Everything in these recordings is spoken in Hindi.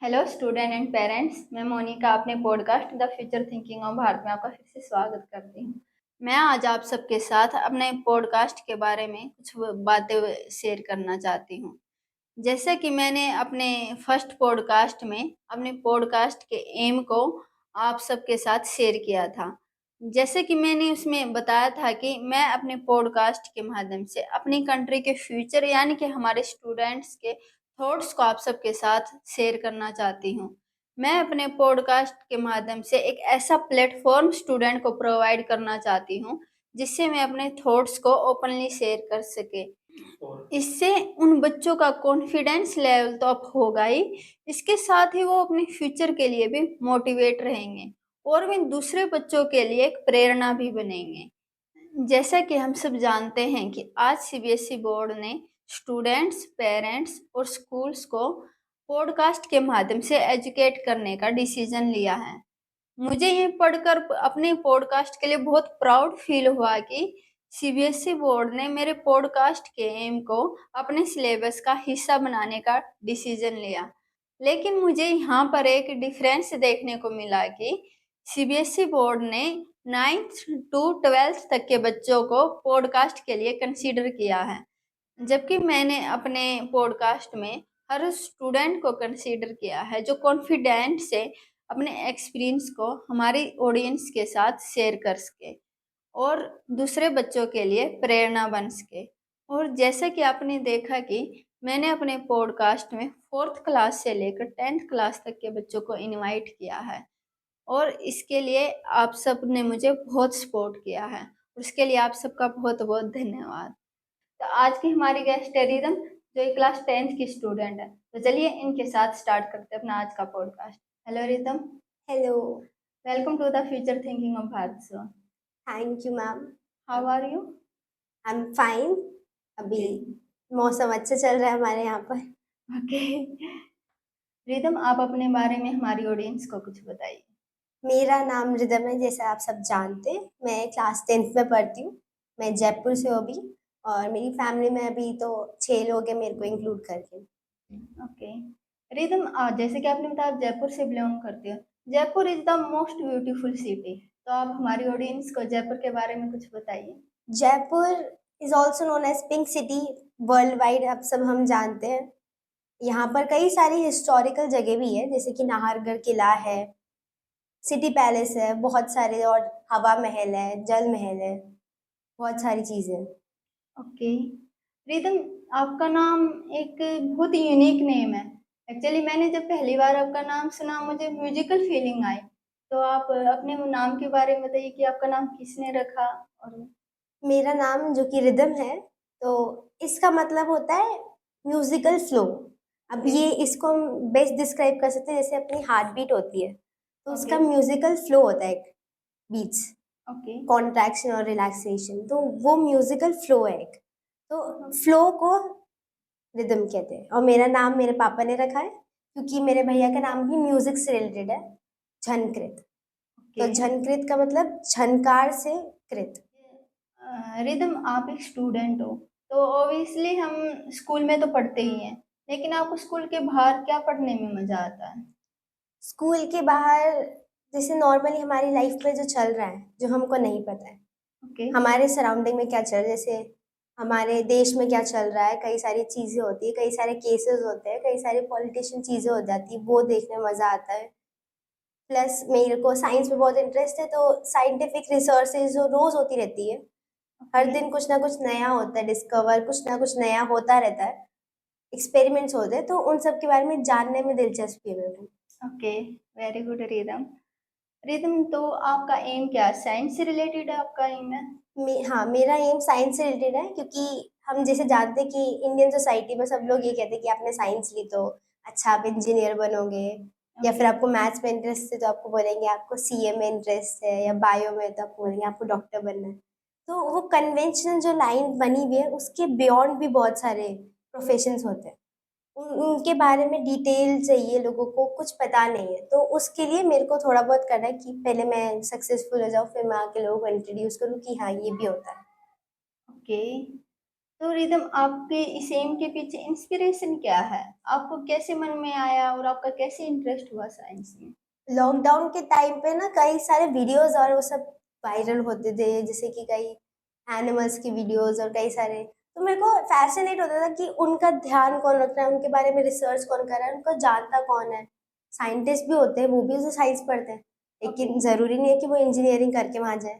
हेलो स्टूडेंट एंड पेरेंट्स, मैं मोनिका अपने podcast the future thinking of Bharat में आपका फिर से स्वागत करती हूँ। मैं आज आप सबके साथ अपने पॉडकास्ट के बारे में कुछ बातें शेयर करना चाहती हूँ। जैसे कि मैंने अपने फर्स्ट पॉडकास्ट में अपने पॉडकास्ट के एम को आप सबके साथ शेयर किया था। जैसे कि मैंने उसमें बताया था कि मैं अपने पॉडकास्ट के माध्यम से अपनी कंट्री के फ्यूचर यानी कि हमारे स्टूडेंट्स के थॉट्स को आप सबके साथ शेयर करना चाहती हूँ। मैं अपने पॉडकास्ट के माध्यम से एक ऐसा प्लेटफॉर्म स्टूडेंट को प्रोवाइड करना चाहती हूँ जिससे मैं अपने थॉट्स को ओपनली शेयर कर सके। इससे उन बच्चों का कॉन्फिडेंस लेवल तो अप होगा ही, इसके साथ ही वो अपने फ्यूचर के लिए भी मोटिवेट रहेंगे और भी दूसरे बच्चों के लिए एक प्रेरणा भी बनेंगे। जैसा कि हम सब जानते हैं कि आज सीबीएसई बोर्ड ने स्टूडेंट्स, पेरेंट्स और स्कूल्स को पॉडकास्ट के माध्यम से एजुकेट करने का डिसीजन लिया है। मुझे ये पढ़कर अपने पॉडकास्ट के लिए बहुत प्राउड फील हुआ कि सीबीएसई बोर्ड ने मेरे पॉडकास्ट के एम को अपने सिलेबस का हिस्सा बनाने का डिसीजन लिया। लेकिन मुझे यहाँ पर एक डिफरेंस देखने को मिला कि सीबीएसई बोर्ड ने 9th to 12th तक के बच्चों को पॉडकास्ट के लिए कंसीडर किया है, जबकि मैंने अपने पॉडकास्ट में हर स्टूडेंट को कंसीडर किया है जो कॉन्फिडेंट से अपने एक्सपीरियंस को हमारी ऑडियंस के साथ शेयर कर सके और दूसरे बच्चों के लिए प्रेरणा बन सके। और जैसा कि आपने देखा कि मैंने अपने पॉडकास्ट में 4th क्लास से लेकर 10th क्लास तक के बच्चों को इनवाइट किया है और इसके लिए आप सब ने मुझे बहुत सपोर्ट किया है। उसके लिए आप सबका बहुत बहुत धन्यवाद। तो आज की हमारी गेस्ट है रिदम, जो एक क्लास 10th की स्टूडेंट है। तो चलिए इनके साथ स्टार्ट करते हैं अपना आज का podcast. Hello Rhythm. Hello. Welcome to the future thinking of Bharat show. Thank you ma'am. How are you? I am fine. अभी मौसम अच्छा चल रहा है हमारे यहाँ पर। ओके। रिदम, आप अपने बारे में हमारी ऑडियंस को कुछ बताइए। मेरा नाम रिदम है, जैसे आप सब जानते हैं। मैं क्लास 10th में पढ़ती हूँ। मैं जयपुर से हूँ अभी। और मेरी फैमिली में अभी तो 6 लोग हैं, मेरे को इंक्लूड करके। ओके रिदम, जैसे कि आपने बताया आप जयपुर से बिलोंग करते हो। Jaipur is the most beautiful city, तो आप हमारी ऑडियंस को जयपुर के बारे में कुछ बताइए। Jaipur is also known as pink city worldwide, अब सब हम जानते हैं। यहाँ पर कई सारी हिस्टोरिकल जगह भी है, जैसे कि नाहरगढ़ किला है, सिटी पैलेस है, बहुत सारे, और हवा महल है, जल महल है, बहुत सारी चीजें। ओके रिदम, आपका नाम एक बहुत यूनिक नेम है। एक्चुअली मैंने जब पहली बार आपका नाम सुना मुझे म्यूजिकल फीलिंग आई। तो आप अपने नाम के बारे में बताइए कि आपका नाम किसने रखा। और मेरा नाम जो कि रिदम है, तो इसका मतलब होता है म्यूजिकल फ्लो। अब ओके ये इसको हम बेस्ट डिस्क्राइब कर सकते हैं, जैसे अपनी हार्ट बीट होती है, तो ओके उसका म्यूजिकल फ्लो होता है एक बीट्स, ओके कॉन्ट्रैक्शन और रिलैक्सेशन, तो वो म्यूजिकल फ्लो है एक। तो फ्लो को रिदम कहते हैं। और मेरा नाम मेरे पापा ने रखा है, क्योंकि मेरे भैया का नाम भी म्यूजिक से रिलेटेड है, झनकृत। तो ओके झनकृत का मतलब झनकार से कृत। रिदम, आप एक स्टूडेंट हो, तो ऑब्वियसली हम स्कूल में तो पढ़ते ही हैं, लेकिन आपको स्कूल के बाहर क्या पढ़ने में मजा आता है? स्कूल के बाहर जैसे नॉर्मली हमारी लाइफ में जो चल रहा है, जो हमको नहीं पता है, ओके हमारे सराउंडिंग में क्या चल रहा है, जैसे हमारे देश में क्या चल रहा है, कई सारी चीज़ें होती है, कई सारे केसेस होते हैं, कई सारे पॉलिटिशियन चीज़ें हो जाती है, वो देखने में मज़ा आता है। प्लस मेरे को साइंस में बहुत इंटरेस्ट है, तो साइंटिफिक रिसर्चेज जो रोज़ होती रहती है, हर ओके दिन कुछ ना कुछ नया होता है, डिस्कवर कुछ ना कुछ नया होता रहता है, एक्सपेरिमेंट्स होते हैं, तो उन सब के बारे में जानने में दिलचस्पी है मेरे को। Okay, very good rhythm. Rhythm, तो आपका एम क्या है? साइंस से रिलेटेड आपका एम है? हाँ, मेरा एम साइंस से रिलेटेड है, क्योंकि हम जैसे जानते हैं कि इंडियन सोसाइटी में सब लोग ये कहते हैं कि आपने साइंस ली तो अच्छा आप इंजीनियर बनोगे, या फिर ओके आपको मैथ्स में इंटरेस्ट है तो आपको बोलेंगे आपको सीए में इंटरेस्ट है, या बायो में तो आपको बोलेंगे आपको डॉक्टर बनना है। तो वो कन्वेंशनल जो लाइन बनी हुई है, उसके बियॉन्ड भी बहुत सारे प्रोफेशंस होते हैं। उनके बारे में डिटेल चाहिए, लोगों को कुछ पता नहीं है, तो उसके लिए मेरे को थोड़ा बहुत करना है कि पहले मैं सक्सेसफुल हो जाऊँ, फिर मैं आके लोगों को इंट्रोड्यूस करूँ कि हाँ ये भी होता है। ओके, तो रिदम आपके इस एम के पीछे इंस्पिरेशन क्या है? आपको कैसे मन में आया और आपका कैसे इंटरेस्ट हुआ साइंस में? लॉकडाउन के टाइम पे ना कई सारे वीडियोस और वो सब वायरल होते थे, जैसे कि कई एनिमल्स की वीडियोस और कई सारे। तो मेरे को फैसिनेट होता था कि उनका ध्यान कौन रख रहा है, उनके बारे में रिसर्च कौन कर रहा है, उनको जानता कौन है। साइंटिस्ट भी होते हैं, वो भी तो साइंस पढ़ते हैं, लेकिन ओके, जरूरी नहीं है कि वो इंजीनियरिंग करके वहां जाए।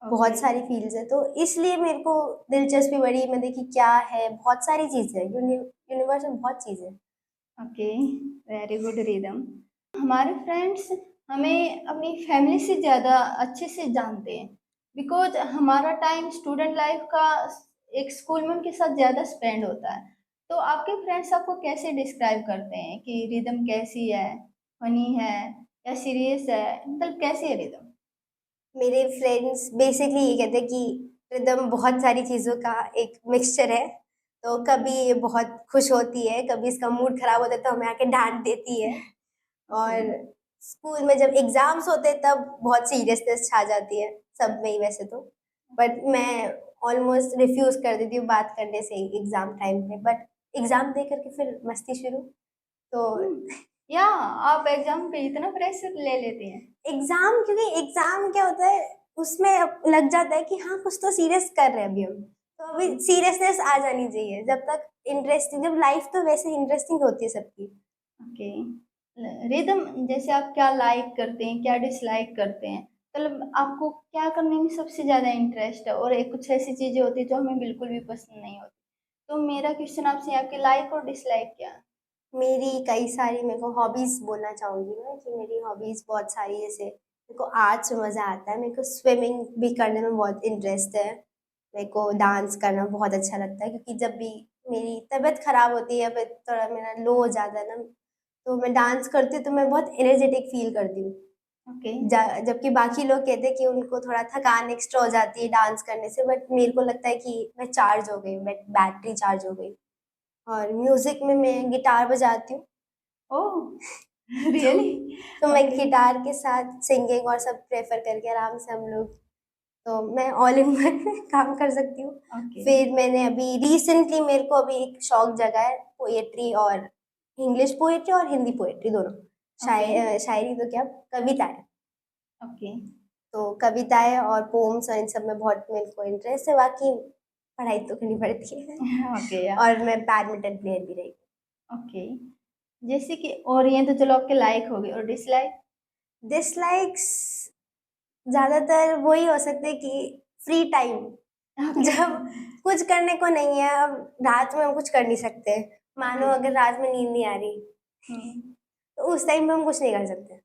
ओके, बहुत सारी फील्ड्स है, तो इसलिए मेरे को दिलचस्पी बढ़ी। मैं देखी क्या है, बहुत सारी चीजें हैं, यूनिवर्स में बहुत चीजें हैं। Okay, very good rhythm. हमारे फ्रेंड्स हमें अपनी फैमिली से ज़्यादा अच्छे से जानते हैं, बिकॉज हमारा टाइम स्टूडेंट लाइफ का एक स्कूल में उनके साथ ज़्यादा स्पेंड होता है। तो आपके फ्रेंड्स आपको कैसे डिस्क्राइब करते हैं कि रिदम कैसी है, फनी है या सीरियस है, मतलब कैसी है रिदम? मेरे फ्रेंड्स बेसिकली ये कहते हैं कि रिदम बहुत सारी चीज़ों का एक मिक्सचर है। तो कभी ये बहुत खुश होती है, कभी इसका मूड खराब होता है तो हमें आके डांट देती है। ओके, और स्कूल में जब एग्जाम्स होते हैं तब बहुत सीरियसनेस छा जाती है सब में ही वैसे तो। बट मैं ऑलमोस्ट रिफ्यूज कर देती हूँ बात करने से एग्जाम टाइम पे। बट एग्जाम दे करके फिर मस्ती शुरू। तो या आप एग्जाम पे इतना प्रेशर ले लेते हैं? एग्जाम, क्योंकि एग्जाम क्या होता है उसमें अब लग जाता है कि हाँ कुछ तो सीरियस कर रहे हैं अभी हम। तो अभी सीरियसनेस आ जानी चाहिए जब तक इंटरेस्टिंग, जब लाइफ तो वैसे इंटरेस्टिंग होती है सबकी। ओके, रिदम जैसे आप क्या लाइक करते हैं, क्या डिसलाइक करते हैं, मतलब आपको क्या करने में सबसे ज़्यादा इंटरेस्ट है, और एक कुछ ऐसी चीज़ें होती है जो हमें बिल्कुल भी पसंद नहीं होती। तो मेरा क्वेश्चन आपसे है, आपके लाइक और डिसलाइक क्या है? मेरी कई सारी, मेरे को हॉबीज बोलना चाहूंगी मैं कि मेरी हॉबीज बहुत सारी, जैसे मेरे को आर्ट्स में मजा आता है, मेरे को स्विमिंग भी करने में बहुत इंटरेस्ट है, मेरे को डांस करना बहुत अच्छा लगता है। क्योंकि जब भी मेरी तबीयत खराब होती है या फिर थोड़ा मेरा लो हो जाता है ना, तो मैं डांस करती हूँ तो मैं बहुत एनर्जेटिक फील करती हूँ। ओके, जबकि बाकी लोग कहते हैं कि उनको थोड़ा थकान एक्स्ट्रा हो जाती है डांस करने से, बट मेरे को लगता है कि मैं चार्ज हो गई, बैटरी चार्ज हो गई। और म्यूजिक में मैं गिटार बजाती हूँ। ओह, तो रियली? तो मैं ओके, गिटार के साथ सिंगिंग और सब प्रेफर करके आराम से हम लोग, तो मैं ऑल इन वन काम कर सकती हूँ। ओके, फिर मैंने अभी रिसेंटली, मेरे को अभी एक शौक जगा है पोएट्री, और इंग्लिश पोएट्री और हिंदी पोएट्री दोनों। ओके, शायरी तो क्या, कविताएं। ओके, तो कविताएं और पोम्स और इन सब में बहुत मेरे को इंटरेस्ट है। बाकी पढ़ाई तो करनी पड़ती है। ओके, या और मैं बैडमिंटन प्लेयर भी रही। ओके, जैसे कि, और ये तो चलो आपके लाइक हो गए, और डिसलाइक? डिसलाइक्स ज्यादातर वही हो सकते हैं कि फ्री टाइम, ओके, जब कुछ करने को नहीं है, अब रात में हम कुछ कर नहीं सकते। मानो अगर रात में नींद नहीं आ रही, हम्म, तो उस टाइम पे हम कुछ नहीं कर सकते।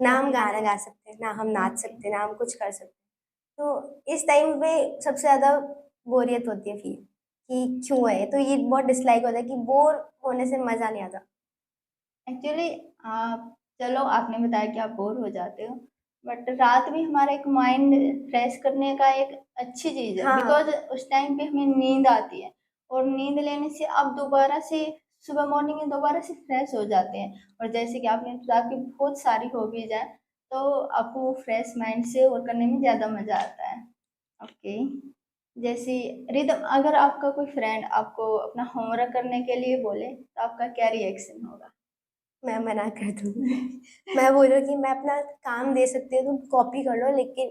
ना हम ओके, गाना गा सकते, ना हम नाच ओके, सकते, ना हम कुछ कर सकते। तो इस टाइम पे सबसे ज्यादा बोरियत होती है फील, कि क्यों है। तो ये बहुत डिसलाइक होता है कि बोर होने से मजा नहीं आता। एक्चुअली आप, चलो आपने बताया कि आप बोर हो जाते हो, बट रात भी हमारा एक माइंड फ्रेश करने का एक अच्छी चीज़ है, बिकॉज हाँ, उस टाइम पे हमें नींद आती है, और नींद लेने से आप दोबारा से सुबह मॉर्निंग में दोबारा से फ्रेश हो जाते हैं। और जैसे कि आपने बताया कि बहुत सारी हॉबीज हैं, तो आपको वो फ्रेश माइंड से और करने में ज़्यादा मज़ा आता है। ओके, जैसे रिदम, अगर आपका कोई फ्रेंड आपको अपना होमवर्क करने के लिए बोले तो आपका क्या रिएक्शन होगा? मैं मना कर दूंगी। मैं बोलूँ कि मैं अपना काम दे सकती हूँ, तुम कॉपी कर लो, लेकिन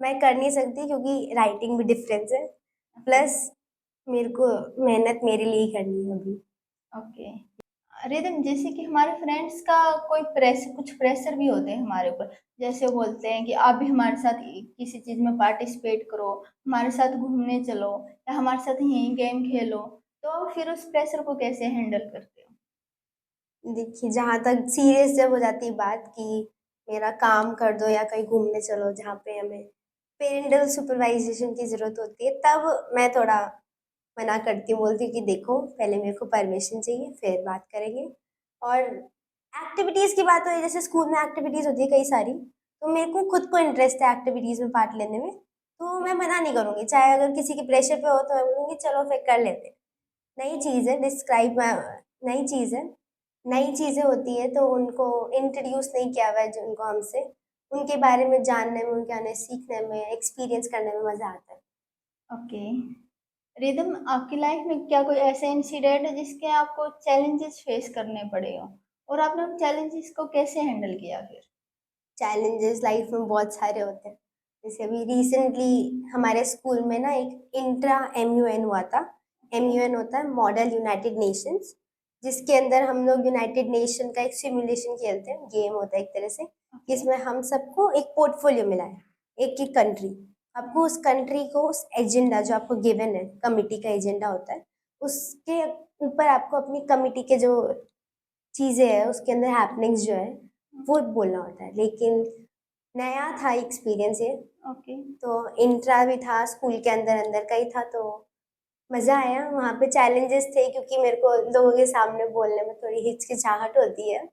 मैं कर नहीं सकती क्योंकि राइटिंग भी डिफरेंस है। ओके, प्लस मेरे को मेहनत मेरे लिए ही करनी है अभी। ओके, रिदम जैसे कि हमारे फ्रेंड्स का कोई प्रेशर, कुछ प्रेशर भी होते हैं हमारे ऊपर, जैसे वो बोलते हैं कि आप भी हमारे साथ किसी चीज़ में पार्टिसिपेट करो, हमारे साथ घूमने चलो, या हमारे साथ यहीं गेम खेलो। तो आप फिर उस प्रेशर को कैसे हैंडल करते हो? देखिए, जहाँ तक सीरियस जब हो जाती है बात कि मेरा काम कर दो या कहीं घूमने चलो जहाँ पे हमें पेरेंटल सुपरवाइजेशन की ज़रूरत होती है, तब मैं थोड़ा मना करती हूँ, बोलती हूँ कि देखो पहले मेरे को परमिशन चाहिए फिर बात करेंगे। और एक्टिविटीज़ की बात हो, जैसे स्कूल में एक्टिविटीज़ होती है कई सारी, तो मेरे को खुद को इंटरेस्ट है एक्टिविटीज़ में पार्ट लेने में, तो मैं मना नहीं करूँगी। चाहे अगर किसी के प्रेशर पे हो तो मैं बोलूँगी चलो फिर कर लेते हैं। नई चीज़ है, नई चीज़ है, नई चीज़ें होती हैं तो उनको इंट्रोड्यूस नहीं किया हुआ है जो उनको हमसे, उनके बारे में जानने में, उनके आने सीखने में, एक्सपीरियंस करने में मज़ा आता है। ओके, रिदम, आपकी लाइफ में क्या कोई ऐसा इंसिडेंट है जिसके आपको चैलेंजेस फेस करने पड़े हो, और आपने उन चैलेंजेस को कैसे हैंडल किया फिर? चैलेंजेस लाइफ में बहुत सारे होते हैं। जैसे अभी रिसेंटली हमारे स्कूल में ना एक इंट्रा MUN हुआ था। MUN होता है मॉडल यूनाइटेड नेशंस, जिसके अंदर हम लोग यूनाइटेड नेशन का एक सिमुलेशन खेलते हैं, गेम होता है एक तरह से, ओके। जिसमें हम सबको एक पोर्टफोलियो मिला है, एक एक कंट्री। आपको उस कंट्री को, उस एजेंडा जो आपको गिवन है, कमिटी का एजेंडा होता है, उसके ऊपर आपको अपनी कमिटी के जो चीज़ें हैं उसके अंदर हैपनिंग्स जो है वो बोलना होता है। लेकिन नया था एक्सपीरियंस ये, ओके। तो इंट्रा भी था, स्कूल के अंदर अंदर का ही था, तो मज़ा आया। वहाँ पे चैलेंजेस थे क्योंकि मेरे को लोगों के सामने बोलने में थोड़ी हिचकिचाहट होती है,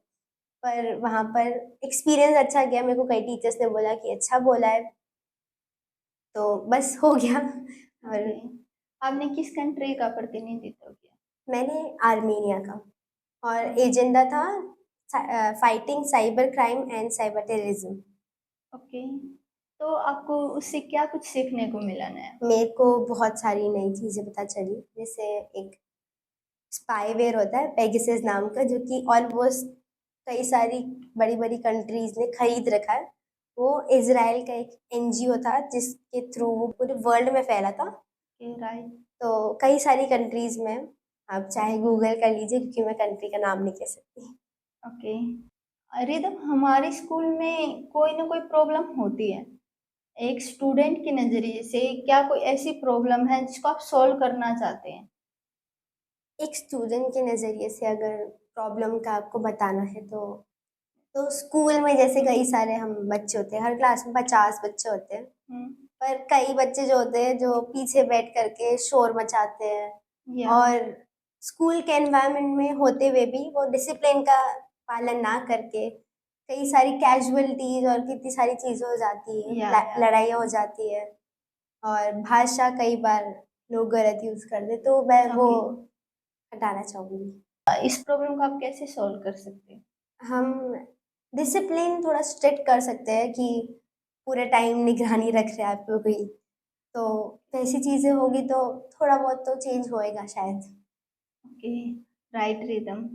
पर वहाँ पर एक्सपीरियंस अच्छा गया। मेरे को कई टीचर्स ने बोला कि अच्छा बोला है, तो बस हो गया। और ओके। आपने किस कंट्री का प्रतिनिधित्व किया? मैंने आर्मीनिया का, और ओके। एजेंडा था fighting cyber crime and cyber terrorism. Okay. तो आपको उससे क्या कुछ सीखने को मिला नया? मेरे को बहुत सारी नई चीज़ें पता चली। जैसे एक स्पाईवेयर होता है पेगासस नाम का, जो कि ऑलमोस्ट कई सारी बड़ी बड़ी कंट्रीज ने खरीद रखा है। वो इजराइल का एक NGO था जिसके थ्रू वो पूरे वर्ल्ड में फैला था। Okay, right. तो कई सारी कंट्रीज में, आप चाहे गूगल कर लीजिए क्योंकि मैं कंट्री का नाम नहीं कह सकती। ओके। रिदम, हमारे स्कूल में कोई ना कोई प्रॉब्लम होती है। एक स्टूडेंट के नज़रिए से क्या कोई ऐसी प्रॉब्लम है जिसको आप सॉल्व करना चाहते हैं? एक स्टूडेंट के नज़रिए से अगर प्रॉब्लम का आपको बताना है, तो स्कूल में जैसे कई सारे हम बच्चे होते हैं, हर क्लास में 50 बच्चे होते हैं, हम्म। पर कई बच्चे जो होते हैं जो पीछे बैठ करके शोर मचाते हैं, या। और स्कूल के एनवायरनमेंट में होते हुए भी वो डिसिप्लिन का पालन ना करके कई सारी कैजुअलिटीज और कितनी सारी चीज़ें हो जाती है, या। लड़ाइयाँ हो जाती है, और भाषा कई बार लोग गलत यूज़ कर दे, तो मैं वो ओके। हटाना चाहूँगी। इस प्रॉब्लम को आप कैसे सॉल्व कर सकते हैं? हम डिसिप्लिन थोड़ा स्ट्रिक्ट कर सकते हैं कि पूरे टाइम निगरानी रख रहे हैं आपको कोई, तो वैसी चीज़ें होगी तो थोड़ा बहुत तो चेंज होएगा शायद। Okay, right rhythm.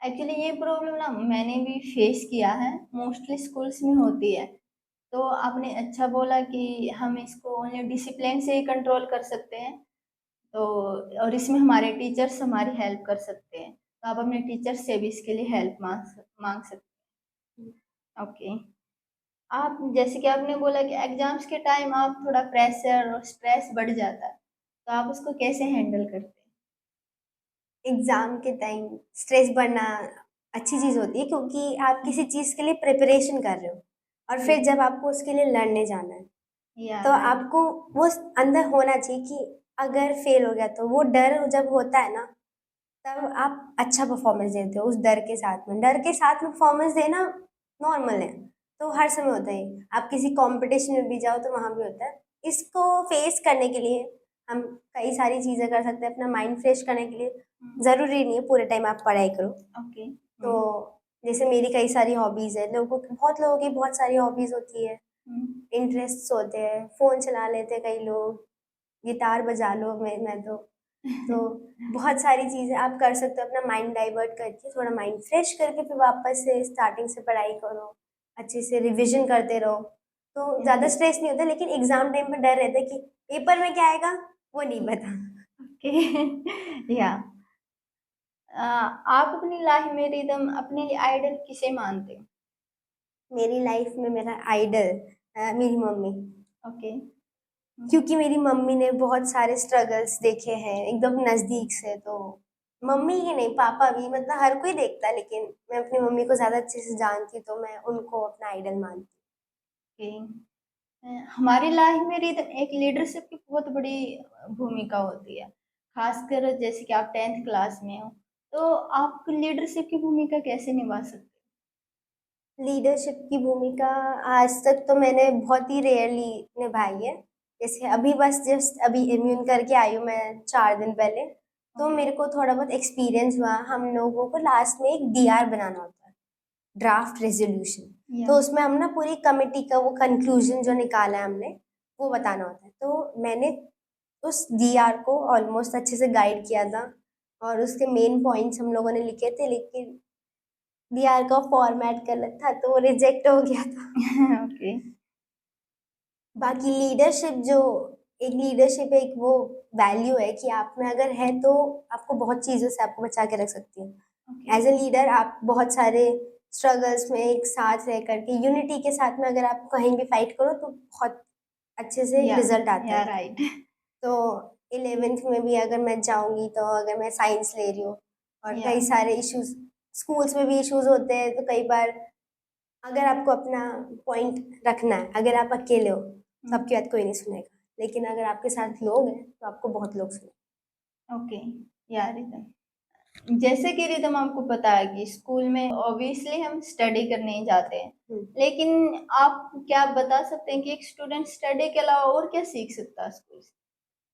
एक्चुअली ये प्रॉब्लम ना मैंने भी फेस किया है, मोस्टली स्कूल्स में होती है। तो आपने अच्छा बोला कि हम इसको ओनली डिसिप्लिन से ही कंट्रोल कर सकते हैं। तो और इसमें हमारे टीचर्स हमारी हेल्प कर सकते हैं, तो आप अपने टीचर्स से भी इसके लिए हेल्प मांग सकते हैं। ओके। आप जैसे कि आपने बोला कि एग्जाम्स के टाइम आप थोड़ा प्रेशर और स्ट्रेस बढ़ जाता है, तो आप उसको कैसे हैंडल करते एग्ज़ाम के टाइम स्ट्रेस बढ़ना अच्छी चीज़ होती है, क्योंकि आप किसी चीज़ के लिए प्रिपरेशन कर रहे हो, और फिर हैं? जब आपको उसके लिए लड़ने जाना है, या, तो राइट। आपको वो अंदर होना चाहिए कि अगर फेल हो गया तो वो डर जब होता है ना, तब आप अच्छा परफॉर्मेंस देते हो उस डर के साथ में। डर के साथ में परफॉर्मेंस देना नॉर्मल है, तो हर समय होता है। आप किसी कंपटीशन में भी जाओ तो वहाँ भी होता है। इसको फेस करने के लिए हम कई सारी चीज़ें कर सकते हैं। अपना माइंड फ्रेश करने के लिए ज़रूरी नहीं है पूरे टाइम आप पढ़ाई करो। ओके। तो जैसे मेरी कई सारी हॉबीज़ है, बहुत लोगों की बहुत सारी हॉबीज़ होती है, इंटरेस्ट्स होते हैं। फ़ोन चला लेते हैं कई लोग, गिटार बजा लो, मैं तो बहुत सारी चीज़ें आप कर सकते हो अपना माइंड डाइवर्ट करके, थोड़ा माइंड फ्रेश करके फिर वापस से स्टार्टिंग से पढ़ाई करो, अच्छे से रिविज़न करते रहो, तो ज़्यादा स्ट्रेस नहीं होता। लेकिन एग्ज़ाम टाइम पे डर रहता है कि पेपर में क्या आएगा, वो नहीं पता। ओके। या। आप अपनी लाइफ में रिदम अपने आइडल किसे मानते हो? मेरी लाइफ में मेरा आइडल मेरी मम्मी, ओके। क्योंकि मेरी मम्मी ने बहुत सारे स्ट्रगल्स देखे हैं एकदम नज़दीक से। तो मम्मी ही नहीं, पापा भी, मतलब हर कोई देखता है, लेकिन मैं अपनी मम्मी को ज़्यादा अच्छे से जानती, तो मैं उनको अपना आइडल मानती हमारी लाइफ में रिदम एक लीडरशिप की बहुत बड़ी भूमिका होती है, खासकर जैसे कि आप 10th क्लास में हो, तो आप लीडरशिप की भूमिका कैसे निभा सकते हूँ। लीडरशिप की भूमिका आज तक तो मैंने बहुत ही रेयरली निभाई है। जैसे अभी बस जस्ट अभी इम्यून करके आई हूँ मैं 4 दिन पहले, हो? तो मेरे को थोड़ा बहुत एक्सपीरियंस हुआ। हम लोगों को लास्ट में एक DR बनाना होता है, ड्राफ्ट रेजोल्यूशन। या। तो उसमें हम ना पूरी कमेटी का वो कंक्लूजन जो निकाला है हमने, वो बताना होता है। तो मैंने उस डीआर को ऑलमोस्ट अच्छे से गाइड किया था और उसके मेन पॉइंट्स हम लोगों ने लिखे थे, लेकिन डीआर का फॉर्मेट गलत था तो वो रिजेक्ट हो गया था। ओके। बाकी लीडरशिप एक वो वैल्यू है कि आप में अगर है तो आपको बहुत चीज़ों से आपको बचा के रख सकती है। ओके। एज ए लीडर आप बहुत सारे स्ट्रगल्स में एक साथ रह करके यूनिटी के साथ में अगर आप कहीं भी फाइट करो तो बहुत अच्छे से या रिजल्ट आता या है। राइट। तो 11th में भी अगर मैं जाऊंगी तो अगर मैं साइंस ले रही हूँ और या कई सारे इश्यूज स्कूल्स में भी इश्यूज होते हैं, तो कई बार अगर आपको अपना पॉइंट रखना है, अगर आप अकेले हो तो आपकी बात कोई नहीं सुनेगा, लेकिन अगर आपके साथ लोग हैं तो आपको बहुत लोग सुनेंगे। ओके। या रिदम, जैसे कि रिदम आपको पता है कि स्कूल में ऑब्वियसली हम स्टडी करने ही जाते हैं, लेकिन आप क्या बता सकते हैं कि एक स्टूडेंट स्टडी के अलावा और क्या सीख सकता है स्कूल से?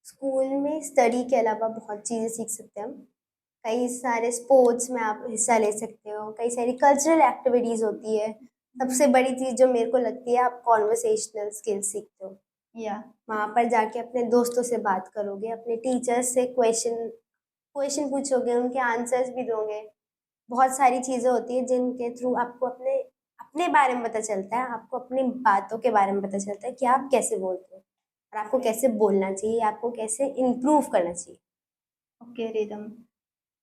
स्कूल में स्टडी के अलावा बहुत चीज़ें सीख सकते हैं हम। कई सारे स्पोर्ट्स में आप हिस्सा ले सकते हो, कई सारी कल्चरल एक्टिविटीज़ होती है। सबसे बड़ी चीज़ जो मेरे को लगती है, आप कॉन्वर्सेशनल स्किल्स सीखते हो। या वहाँ पर जाके अपने दोस्तों से बात करोगे, अपने टीचर्स से क्वेश्चन क्वेश्चन पूछोगे, उनके आंसर्स भी दोगे। बहुत सारी चीज़ें होती हैं जिनके थ्रू आपको अपने अपने बारे में पता चलता है, आपको अपनी बातों के बारे में पता चलता है कि आप कैसे बोलते हो और आपको कैसे बोलना चाहिए, आपको कैसे इम्प्रूव करना चाहिए। ओके रिदम,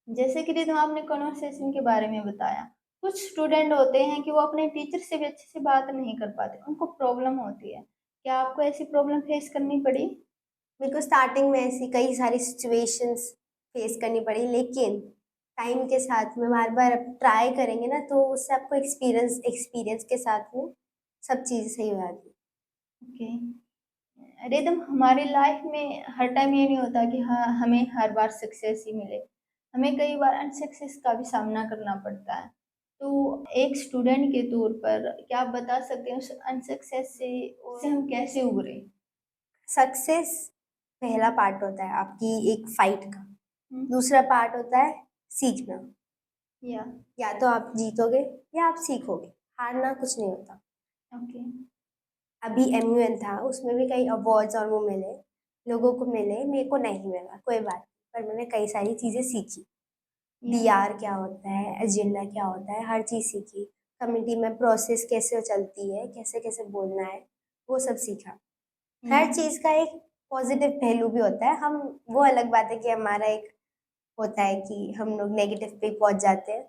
जैसे कि रिदम आपने कॉन्वर्सेशन के बारे में बताया, कुछ स्टूडेंट होते हैं कि वो अपने टीचर से भी अच्छे से बात नहीं कर पाते, उनको प्रॉब्लम होती है। क्या आपको ऐसी प्रॉब्लम फेस करनी पड़ी? मेरे को स्टार्टिंग में ऐसी कई सारी सिचुएशंस फेस करनी पड़ी, लेकिन टाइम के साथ में बार बार ट्राई करेंगे ना तो उससे आपको एक्सपीरियंस एक्सपीरियंस के साथ में सब चीज़ सही हो जाती है। ओके। रिदम, हमारी लाइफ में हर टाइम ये नहीं होता कि हाँ हमें हर बार सक्सेस ही मिले, हमें कई बार अनसक्सेस का भी सामना करना पड़ता है। तो एक स्टूडेंट के तौर पर क्या आप बता सकते हैं उस अनसक्सेस से उससे हम कैसे उभरे? सक्सेस पहला पार्ट होता है आपकी एक फाइट का, हम्म, दूसरा पार्ट होता है सीखना। या या तो आप जीतोगे या आप सीखोगे, हारना कुछ नहीं होता। ओके। अभी MUN था, उसमें भी कई अवार्ड्स और वो मिले, लोगों को मिले, मेरे को नहीं मिला, कोई बात नहीं, पर मैंने कई सारी चीज़ें सीखी। या डीआर क्या होता है, एजेंडा क्या होता है, हर चीज़ सीखी। कम्युनिटी में प्रोसेस कैसे चलती है, कैसे कैसे बोलना है, वो सब सीखा। या हर चीज़ का एक पॉजिटिव पहलू भी होता है। हम वो अलग बात है कि हमारा एक होता है कि हम लोग नेगेटिव पे पहुंच जाते हैं,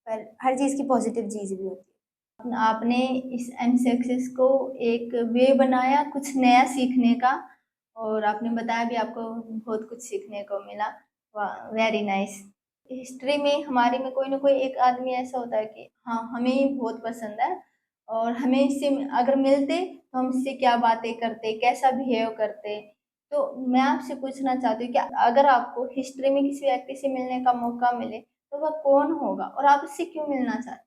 पर हर चीज़ की पॉजिटिव चीज़ भी होती आपने इस अनसक्सेस को एक वे बनाया कुछ नया सीखने का, और आपने बताया भी आपको बहुत कुछ सीखने को मिला। वाह, वेरी नाइस। हिस्ट्री में हमारे में कोई ना कोई एक आदमी ऐसा होता है कि हाँ हमें ये बहुत पसंद है, और हमें इससे अगर मिलते तो हम इससे क्या बातें करते, कैसा बिहेव करते। तो मैं आपसे पूछना चाहती हूँ कि अगर आपको हिस्ट्री में किसी व्यक्ति से मिलने का मौका मिले तो वह कौन होगा और आप उससे क्यों मिलना चाहते है।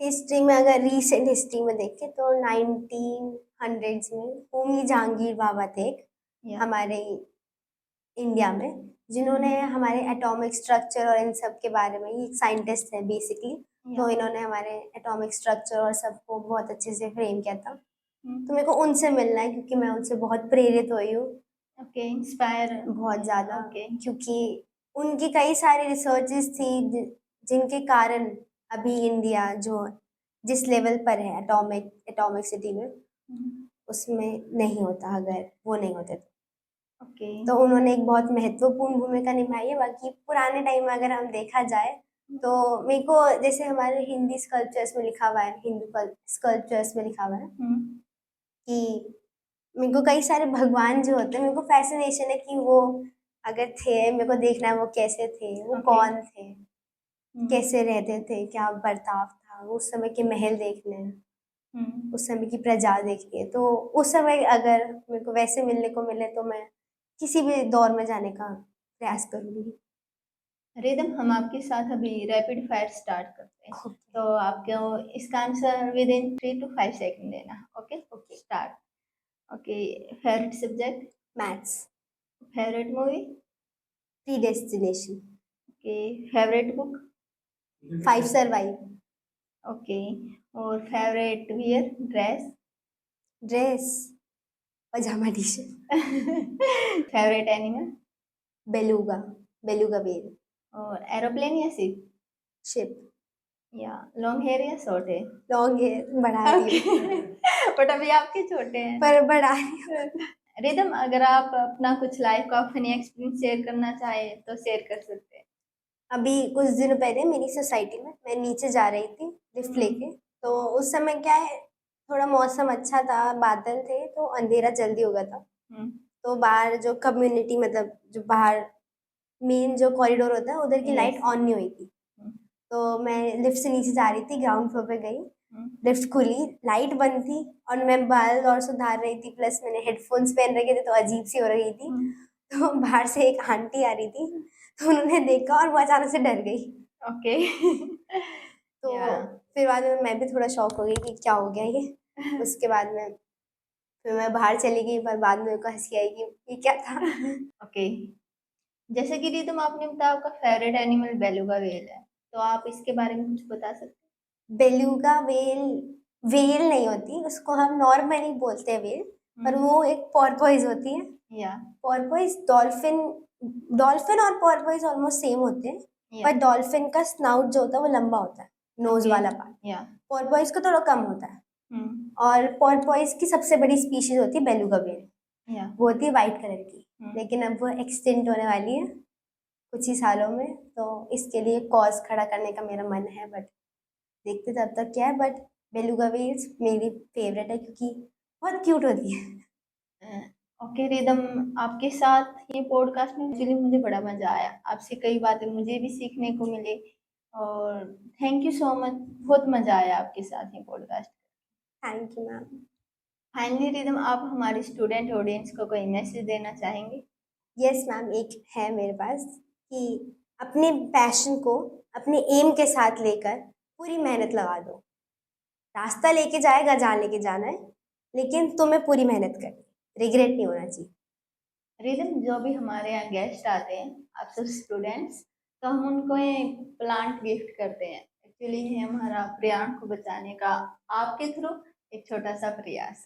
हिस्ट्री में अगर रीसेंट हिस्ट्री में देखें तो 1900s में होमी जहांगीर बाबा थे एक, हैं? या हमारे इंडिया में, जिन्होंने हमारे एटॉमिक स्ट्रक्चर और इन सब के बारे में, ये साइंटिस्ट है बेसिकली, या तो इन्होंने हमारे एटॉमिक स्ट्रक्चर और सबको बहुत अच्छे से फ्रेम किया था। तो हम्म, मेरे को उनसे मिलना है क्योंकि मैं उनसे बहुत प्रेरित हुई हूँ, ओके, इंस्पायर। बहुत ज़्यादा। ओके। क्योंकि उनकी कई सारी रिसर्चेस थी जिनके कारण अभी इंडिया जो जिस लेवल पर है एटॉमिक एटॉमिक सिटी में, उसमें नहीं होता अगर वो नहीं होते ओके। तो उन्होंने एक बहुत महत्वपूर्ण भूमिका निभाई है। बाकी पुराने टाइम में अगर हम देखा जाए तो मेरे को जैसे हमारे हिंदी स्कल्पचर्स में लिखा हुआ है, हिंदू स्कल्पचर्स में लिखा हुआ है कि मेरे को कई सारे भगवान जो होते हैं, मेरे को फैसिनेशन है कि वो अगर थे, मेरे को देखना है वो कैसे थे, वो ओके। कौन थे, कैसे रहते थे, क्या बर्ताव था, उस समय के महल देखने हैं, उस समय की प्रजा देखनी है। तो उस समय अगर मेरे को वैसे मिलने को मिले तो मैं किसी भी दौर में जाने का प्रयास करूंगी। रिदम, हम आपके साथ अभी रैपिड फायर स्टार्ट करते हैं, तो आपको इसका answer within 3 to 5 second देना। Okay okay. Start. Okay, favourite subject? Maths. Favourite movie? Predestination. Okay, favourite book? 5 survive. Okay, और favourite wear dress? Dress pyjama T shirt. Favourite animal? Beluga, beluga whale. और एरोप्लेन या शिप? शिप। या लॉन्ग हेयर या शॉर्ट हेयर? लॉन्ग हेयर बढ़ा रही हूँ। बट अभी आपके छोटे हैं। पर बढ़ा रही हूँ। रिदम, अगर आप अपना कुछ लाइफ का फनी एक्सपीरियंस शेयर करना चाहे तो शेयर कर सकते हैं। अभी कुछ दिनों पहले मेरी सोसाइटी में मैं नीचे जा रही थी लिफ्ट लेके, तो उस समय क्या है, थोड़ा मौसम अच्छा था, बादल थे, तो अंधेरा जल्दी हो गया था। तो बाहर जो कम्युनिटी, मतलब जो बाहर मेन जो कॉरिडोर होता है, उधर की लाइट Yes. ऑन नहीं हुई थी। तो मैं लिफ्ट से नीचे जा रही थी, ग्राउंड फ्लोर पे गई, लिफ्ट खुली, लाइट बंद थी, और मैं बाल और सुधार रही थी, प्लस मैंने हेडफोन्स पहन रखे थे, तो अजीब सी हो रही थी। तो बाहर से एक आंटी आ रही थी, तो उन्होंने देखा और वो अचानक से डर गई। ओके। तो Yeah. फिर बाद में मैं भी थोड़ा शॉक हो गई कि क्या हो गया ये। उसके बाद में फिर मैं बाहर चली गई, पर बाद में मेरे को हंसी आई कि ये क्या था। ओके। जैसे कि रितम, आपने बताया आपका फेवरेट एनिमल बेलुगा वेल है, तो आप इसके बारे में कुछ बता सकते हैं? बेलुगा वेल वेल नहीं होती, उसको हम नॉर्मली बोलते हैं वेल, पर वो एक पोर्पोइज होती है। या पोर्पोइज डॉल्फिन, डॉल्फिन और पोर्पोइज ऑलमोस्ट सेम होते हैं, या पर डॉल्फिन का स्नाउट जो होता है वो लंबा होता है, नोज वाला पार्ट। या पोर्पोइज का थोड़ा कम होता है। और पोर्पोइज की सबसे बड़ी स्पीशीज होती है बेलुगा वेल, या वो होती है वाइट कलर की, लेकिन अब वो एक्सटिंक्ट होने वाली है कुछ ही सालों में, तो इसके लिए कॉज खड़ा करने का मेरा मन है, बट देखते तब तक क्या है। बट बेलुगा वेल्स मेरी फेवरेट है क्योंकि बहुत क्यूट होती है। ओके रिदम, आपके साथ ये पॉडकास्ट में एक्चुअली मुझे बड़ा मजा आया, आपसे कई बातें मुझे भी सीखने को मिले, और थैंक यू सो मच, बहुत मजा आया आपके साथ ये podcast. Thank you ma'am. Finally rhythm, आप हमारे स्टूडेंट ऑडियंस को कोई मैसेज देना चाहेंगे? यस मैम, एक है मेरे पास कि अपने पैशन को अपने एम के साथ लेकर पूरी मेहनत लगा दो। रास्ता लेके जाएगा जहाँ लेके जाना है, लेकिन तुम्हें पूरी मेहनत करनी, रिग्रेट नहीं होना चाहिए। रिदम, जो भी हमारे यहाँ गेस्ट आते हैं, आप सब स्टूडेंट्स, तो हम उनको एक प्लांट गिफ्ट करते हैं। एक्चुअली ये हमारा पर्यावरण को बचाने का आपके थ्रू एक छोटा सा प्रयास।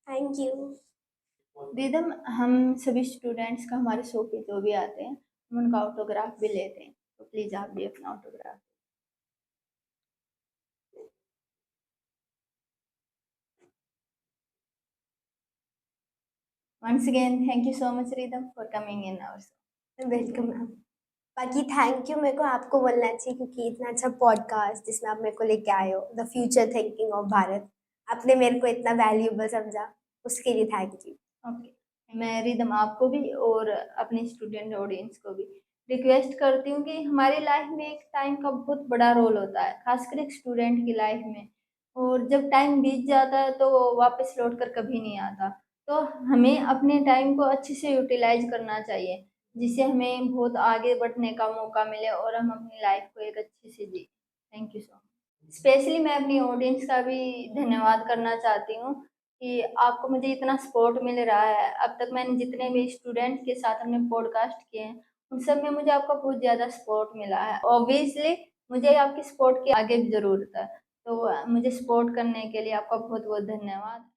Thank you. रिदम, हम सभी स्टूडेंट्स का हमारे शो पे जो भी आते हैं, हम उनका ऑटोग्राफ भी लेते हैं, तो प्लीज आप भी अपना autograph. Once again thank you so much Rhythm for coming in our show. Welcome ma'am. बाकी थैंक यू मेरे को आपको बोलना चाहिए, क्योंकि इतना अच्छा पॉडकास्ट जिसमें आप मेरे को लेके आए हो, the future thinking of Bharat, आपने मेरे को इतना वैल्यूएबल समझा, उसके लिए थैंक यू। ओके, मैं रिदम आपको भी और अपने स्टूडेंट ऑडियंस को भी रिक्वेस्ट करती हूँ कि हमारी लाइफ में एक टाइम का बहुत बड़ा रोल होता है, खासकर एक स्टूडेंट की लाइफ में, और जब टाइम बीत जाता है तो वो वापस लौट कर कभी नहीं आता। तो हमें अपने टाइम को अच्छे से यूटिलाइज करना चाहिए, जिससे हमें बहुत आगे बढ़ने का मौका मिले और हम अपनी लाइफ को एक अच्छे से जी। Thank you so much. Specially मैं अपनी ऑडियंस का भी धन्यवाद करना चाहती हूँ कि आपको मुझे इतना सपोर्ट मिल रहा है। अब तक मैंने जितने भी स्टूडेंट के साथ हमने पॉडकास्ट किए हैं, उन सब में मुझे आपका बहुत ज़्यादा सपोर्ट मिला है। ऑब्वियसली मुझे आपकी सपोर्ट की आगे भी ज़रूरत है, तो मुझे सपोर्ट करने के लिए आपका बहुत बहुत धन्यवाद।